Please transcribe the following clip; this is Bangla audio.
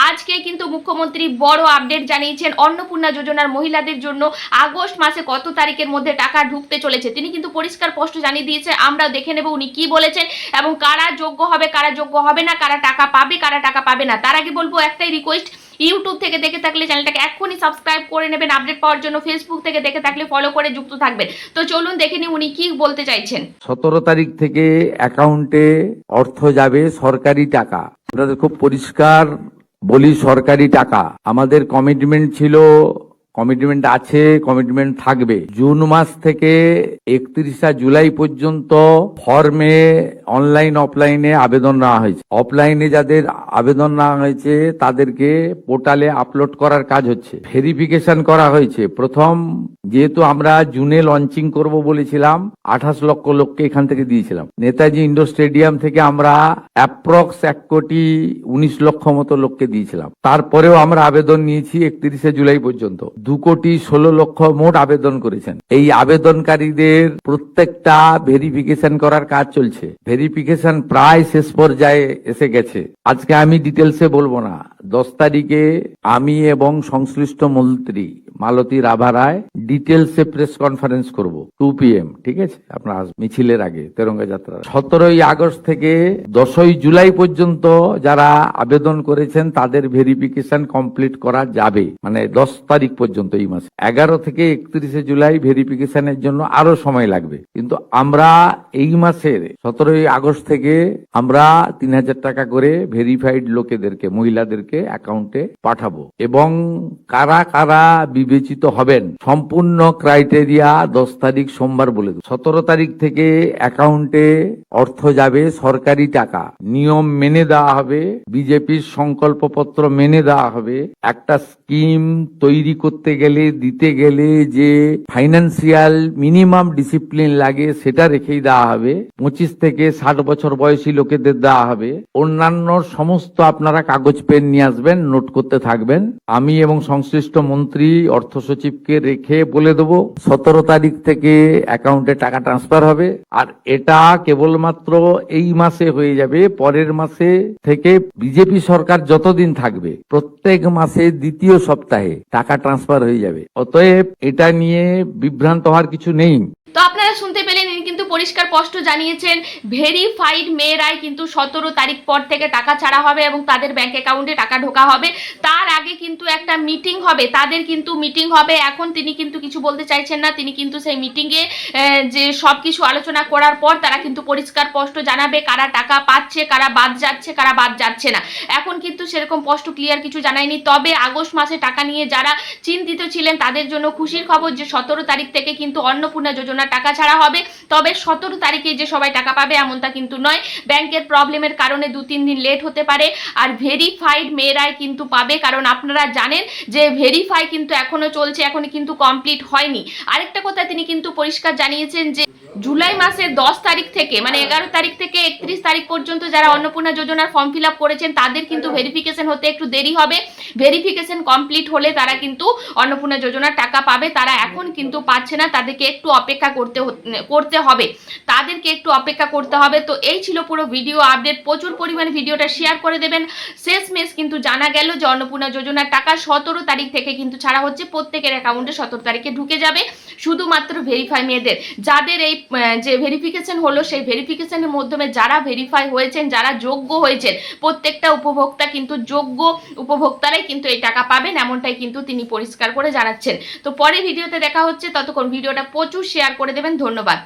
আজকে কিন্তু মুখ্যমন্ত্রী বড় আপডেট জানিয়েছেন অন্নপূর্ণা যোজনার মহিলাদের জন্য আগস্ট মাসে কত তারিখের মধ্যে টাকা ঢুকতে চলেছে। তিনি কিন্তু পরিষ্কার স্পষ্ট জানিয়ে দিয়েছে, আমরা দেখে নেব উনি কি বলেছেন এবং কারা যোগ্য হবে কারা যোগ্য হবে না, কারা টাকা পাবে কারা টাকা পাবে না। তার আগে বলবো একটাই রিকোয়েস্ট, ইউটিউব থেকে দেখে থাকলে চ্যানেলটাকে এখনই সাবস্ক্রাইব করে নেবেন আপডেট পাওয়ার জন্য, ফেসবুক থেকে দেখে থাকলে ফলো করে যুক্ত থাকবেন। তো চলুন দেখে নিই উনি কি বলতে চাইছেন। 17 তারিখ থেকে অ্যাকাউন্টে অর্থ যাবে, সরকারি টাকা। আপনাদের খুব পরিষ্কার বলি, সরকারি টাকা। আমাদের কমিটমেন্ট ছিল, কমিটমেন্ট আছে, কমিটমেন্ট থাকবে। জুন মাস থেকে 31 জুলাই পর্যন্ত ফর্মে অনলাইন অফলাইনে আবেদন নেওয়া হয়েছে। অফলাইনে যাদের আবেদন নেওয়া হয়েছে তাদেরকে পোর্টালে আপলোড করার কাজ হচ্ছে, ভেরিফিকেশন করা হয়েছে। প্রথম যেহেতু আমরা জুনে লঞ্চিং করব বলেছিলাম, 28 লক্ষ লোককে এখান থেকে দিয়েছিলাম। নেতাজি ইন্ডোর স্টেডিয়াম থেকে আমরা অ্যাপ্রক্স 1,19,00,000 মতো লোককে দিয়েছিলাম। তারপরেও আমরা আবেদন নিয়েছি 31 জুলাই পর্যন্ত। 2,16,00,000 মোট আবেদন করেছেন। এই আবেদনকারীদের প্রত্যেকটা ভেরিফিকেশন করার কাজ চলছে। ভেরিফিকেশন প্রায় শেষ পর্যায়ে এসে গেছে। আজকে আমি ডিটেলসে বলবো না। 10 তারিখে আমি এবং সংশ্লিষ্ট মন্ত্রী মালতী রাভা রায় ডিটেলসে প্রেস কনফারেন্স করব 2 PM, ঠিক আছে? আপনার মিছিলের আগে তেরঙ্গা যাত্রা। 17 আগস্ট থেকে 10 জুলাই পর্যন্ত যারা আবেদন করেছেন তাদের ভেরিফিকেশন কমপ্লিট করা যাবে, মানে 10 তারিখ পর্যন্ত এই মাসে। 11 থেকে 31 জুলাই ভেরিফিকেশনের জন্য আরো সময় লাগবে। কিন্তু আমরা এই মাসের 17 আগস্ট থেকে আমরা 3,000 টাকা করে ভেরিফাইড লোকেদেরকে, মহিলাদেরকে অ্যাকাউন্টে পাঠাবো। এবং কারা কারা বিবেচিত হবেন সম্পূর্ণ ক্রাইটেরিয়া 10 তারিখ সোমবার বলে দেব। 17 তারিখ থেকে অ্যাকাউন্টে অর্থ যাবে, সরকারি টাকা। নিয়ম মেনে দেওয়া হবে, বিজেপির সংকল্পপত্র মেনে দেওয়া হবে। একটা স্কিম তৈরি করতে গেলে, দিতে গেলে যে ফাইন্যান্সিয়াল মিনিমাম ডিসিপ্লিন লাগে সেটা রেখেই দেওয়া হবে। 25 থেকে 60 বছর বয়সী লোকেদের দেওয়া হবে। অন্যান্য সমস্ত আপনারা কাগজ পেন নিয়ে আসবেন, নোট করতে থাকবেন। আমি এবং সংশ্লিষ্ট মন্ত্রী অর্থ সচিবকে রেখে বলে দেবো 17 তারিখ থেকে অ্যাকাউন্টে টাকা ট্রান্সফার হবে। আর এটা কেবলমাত্র এই মাসে হয়ে যাবে। পরের মাসে থেকে বিজেপি সরকার যতদিন থাকবে প্রত্যেক মাসে দ্বিতীয় সপ্তাহে টাকা ট্রান্সফার হয়ে যাবে। অতএব এটা নিয়ে বিভ্রান্ত হওয়ার কিছু নেই। তো আপনারা শুনতে পেলেন, ইনি কিন্তু পরিষ্কার স্পষ্ট জানিয়েছেন ভেরিফাইড মেয়েরাই কিন্তু 17 তারিখ পর থেকে টাকা ছাড়া হবে এবং তাদের ব্যাংক অ্যাকাউন্টে টাকা ঢোকা হবে। তার আগে কিন্তু একটা মিটিং হবে, তাদের কিন্তু মিটিং হবে। এখন তিনি কিন্তু কিছু বলতে চাইছেন না। তিনি কিন্তু সেই মিটিংয়ে যে সব কিছু আলোচনা করার পর তারা কিন্তু পরিষ্কার স্পষ্ট জানাবে কারা টাকা পাচ্ছে, কারা বাদ যাচ্ছে, কারা বাদ যাচ্ছে না। এখন কিন্তু সেরকম স্পষ্ট ক্লিয়ার কিছু জানায়নি। তবে আগস্ট মাসে টাকা নিয়ে যারা চিন্তিত ছিলেন তাদের জন্য খুশির খবর যে 17 তারিখ থেকে কিন্তু অন্নপূর্ণা যোজনা টাকা ছাড়া হবে। তবে 17 তারিখে যে সবাই টাকা পাবে এমনটা কিন্তু নয়। ব্যাংকের প্রবলেমের কারণে 2-3 দিন লেট হতে পারে। আর ভেরিফাইড মেয়েরাই কিন্তু পাবে, কারণ আপনারা জানেন যে ভেরিফাই কিন্তু এখনো চলছে, এখনো কিন্তু কমপ্লিট হয়নি। আরেকটা কথা তিনি কিন্তু পরিষ্কার জানিয়েছেন যে জুলাই মাসের 10 তারিখ থেকে, মানে 11 তারিখ থেকে 31 তারিখ পর্যন্ত যারা অন্নপূর্ণা যোজনার ফর্ম ফিল আপ করেছেন তাদের কিন্তু ভেরিফিকেশন হতে একটু দেরি হবে। ভেরিফিকেশন কমপ্লিট হলে তারা কিন্তু অন্নপূর্ণা যোজনার টাকা পাবে। তারা এখন কিন্তু পাচ্ছে না, তাদেরকে একটু অপেক্ষা করতে হবে, তাদেরকে একটু অপেক্ষা করতে হবে। তো এই ছিল পুরো ভিডিও আপডেট। প্রচুর পরিমাণে ভিডিওটা শেয়ার করে দেবেন। শেষমেশ কিন্তু জানা গেল যে অন্নপূর্ণা যোজনার টাকা 17 তারিখ থেকে কিন্তু ছাড়া হচ্ছে। প্রত্যেকের অ্যাকাউন্টে 17 তারিখে ঢুকে যাবে, শুধুমাত্র ভেরিফাই মেয়েদের। যাদের এই যে ভেরিফিকেশন হলো সেই ভেরিফিকেশনের মাধ্যমে যারা ভেরিফাই হয়েছেন, যারা যোগ্য হয়েছেন, প্রত্যেকটা উপভোক্তা কিন্তু যোগ্য উপভোক্তারাই কিন্তু এই টাকা পাবেন, এমনটাই কিন্তু তিনি পরিষ্কার করে জানাচ্ছেন। তো পরে ভিডিওতে দেখা হচ্ছে, ততক্ষণ ভিডিওটা প্রচুর শেয়ার করে দেবেন। ধন্যবাদ।